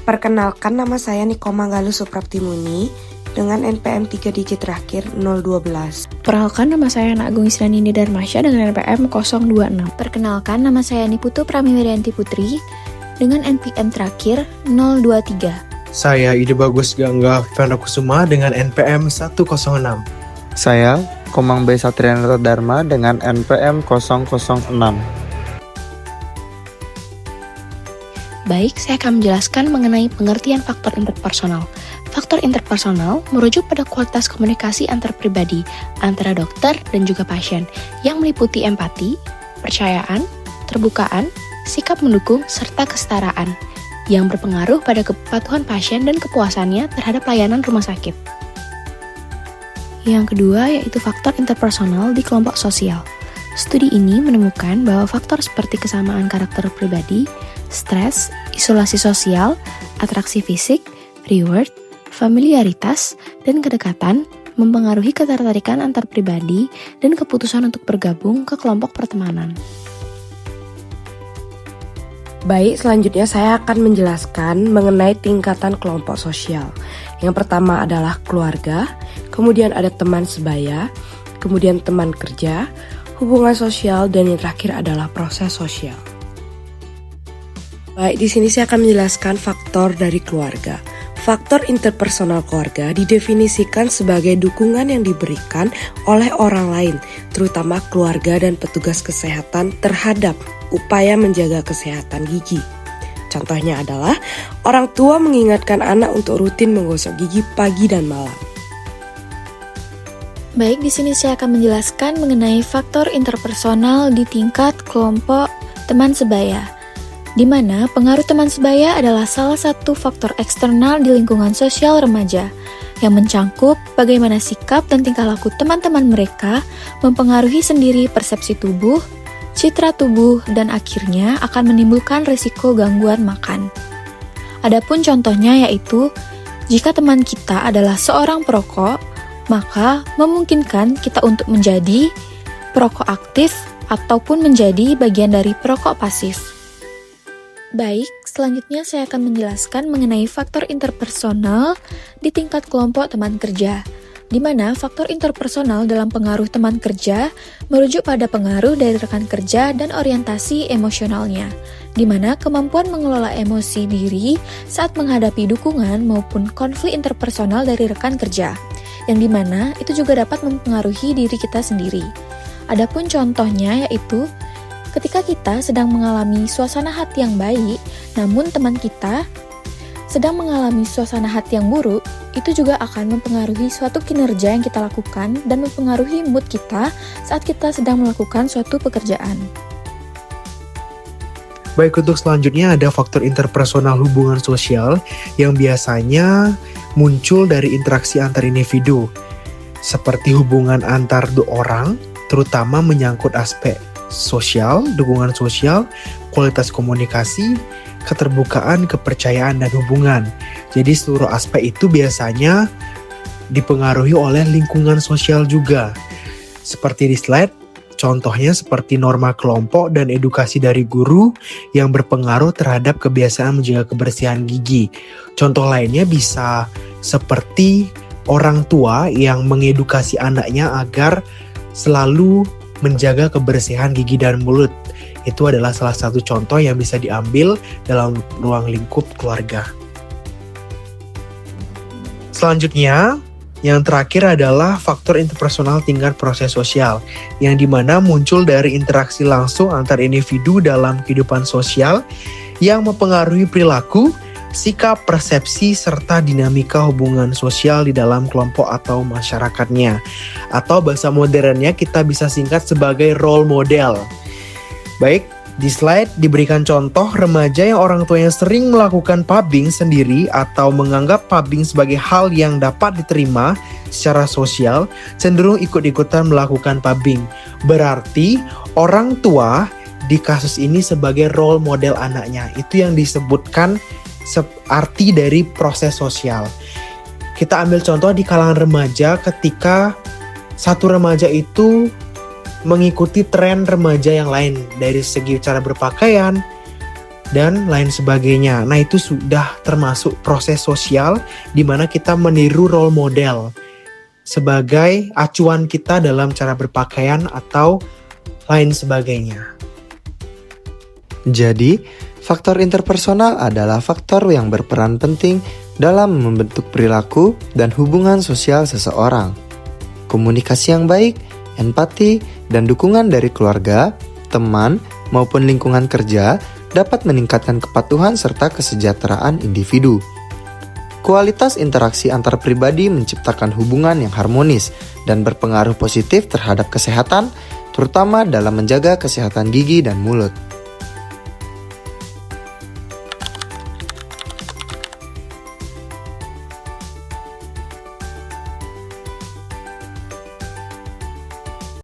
Perkenalkan, nama saya Niko Manggalu Supraptimuni dengan NPM 3 digit terakhir 012. Perkenalkan, nama saya Ana Agung Isranindi Darmasya dengan NPM 026. Perkenalkan, nama saya Niputu Pramiwiryanti Putri dengan NPM terakhir 023. Saya Ide Bagus Gangga Fernando Kusuma dengan NPM 106. Saya Komang B. Satrianata Dharma dengan NPM 006. Baik, saya akan menjelaskan mengenai pengertian faktor interpersonal. Faktor interpersonal merujuk pada kualitas komunikasi antar pribadi, antara dokter dan juga pasien, yang meliputi empati, percayaan, terbukaan, sikap mendukung, serta kesetaraan, yang berpengaruh pada kepatuhan pasien dan kepuasannya terhadap layanan rumah sakit. Yang kedua yaitu faktor interpersonal di kelompok sosial. Studi ini menemukan bahwa faktor seperti kesamaan karakter pribadi, stres, isolasi sosial, atraksi fisik, reward, familiaritas, dan kedekatan mempengaruhi ketertarikan antar pribadi dan keputusan untuk bergabung ke kelompok pertemanan. Baik, selanjutnya saya akan menjelaskan mengenai tingkatan kelompok sosial. Yang pertama adalah keluarga, kemudian ada teman sebaya, kemudian teman kerja, hubungan sosial, dan yang terakhir adalah proses sosial. Baik, di sini saya akan menjelaskan faktor dari keluarga. Faktor interpersonal keluarga didefinisikan sebagai dukungan yang diberikan oleh orang lain, terutama keluarga dan petugas kesehatan terhadap upaya menjaga kesehatan gigi. Contohnya adalah orang tua mengingatkan anak untuk rutin menggosok gigi pagi dan malam. Baik, di sini saya akan menjelaskan mengenai faktor interpersonal di tingkat kelompok teman sebaya, di mana pengaruh teman sebaya adalah salah satu faktor eksternal di lingkungan sosial remaja yang mencangkup bagaimana sikap dan tingkah laku teman-teman mereka mempengaruhi sendiri persepsi tubuh, citra tubuh, dan akhirnya akan menimbulkan risiko gangguan makan. Adapun contohnya yaitu, jika teman kita adalah seorang perokok, maka memungkinkan kita untuk menjadi perokok aktif ataupun menjadi bagian dari perokok pasif. Baik, selanjutnya saya akan menjelaskan mengenai faktor interpersonal di tingkat kelompok teman kerja, di mana faktor interpersonal dalam pengaruh teman kerja merujuk pada pengaruh dari rekan kerja dan orientasi emosionalnya, di mana kemampuan mengelola emosi diri saat menghadapi dukungan maupun konflik interpersonal dari rekan kerja, yang di mana itu juga dapat mempengaruhi diri kita sendiri. Adapun contohnya yaitu, ketika kita sedang mengalami suasana hati yang baik, namun teman kita sedang mengalami suasana hati yang buruk, itu juga akan mempengaruhi suatu kinerja yang kita lakukan dan mempengaruhi mood kita saat kita sedang melakukan suatu pekerjaan. Baik, untuk selanjutnya ada faktor interpersonal hubungan sosial yang biasanya muncul dari interaksi antar individu, seperti hubungan antar dua orang, terutama menyangkut aspek sosial, dukungan sosial, kualitas komunikasi, keterbukaan, kepercayaan, dan hubungan. Jadi seluruh aspek itu biasanya dipengaruhi oleh lingkungan sosial juga. Seperti di slide, contohnya seperti norma kelompok dan edukasi dari guru yang berpengaruh terhadap kebiasaan menjaga kebersihan gigi. Contoh lainnya bisa seperti orang tua yang mengedukasi anaknya agar selalu menjaga kebersihan gigi dan mulut. Itu adalah salah satu contoh yang bisa diambil dalam ruang lingkup keluarga. Selanjutnya, yang terakhir adalah faktor interpersonal tingkat proses sosial, yang dimana muncul dari interaksi langsung antar individu dalam kehidupan sosial yang mempengaruhi perilaku, sikap, persepsi, serta dinamika hubungan sosial di dalam kelompok atau masyarakatnya. Atau bahasa modernnya kita bisa singkat sebagai role model. Baik, di slide diberikan contoh remaja yang orang tuanya sering melakukan pubbing sendiri atau menganggap pubbing sebagai hal yang dapat diterima secara sosial, cenderung ikut-ikutan melakukan pubbing. Berarti orang tua di kasus ini sebagai role model anaknya. Itu yang disebutkan arti dari proses sosial. Kita ambil contoh di kalangan remaja ketika satu remaja itu mengikuti tren remaja yang lain dari segi cara berpakaian, dan lain sebagainya. Nah, itu sudah termasuk proses sosial di mana kita meniru role model sebagai acuan kita dalam cara berpakaian atau lain sebagainya. Jadi, faktor interpersonal adalah faktor yang berperan penting dalam membentuk perilaku dan hubungan sosial seseorang. Komunikasi yang baik, empati, dan dukungan dari keluarga, teman, maupun lingkungan kerja dapat meningkatkan kepatuhan serta kesejahteraan individu. Kualitas interaksi antar pribadi menciptakan hubungan yang harmonis dan berpengaruh positif terhadap kesehatan, terutama dalam menjaga kesehatan gigi dan mulut.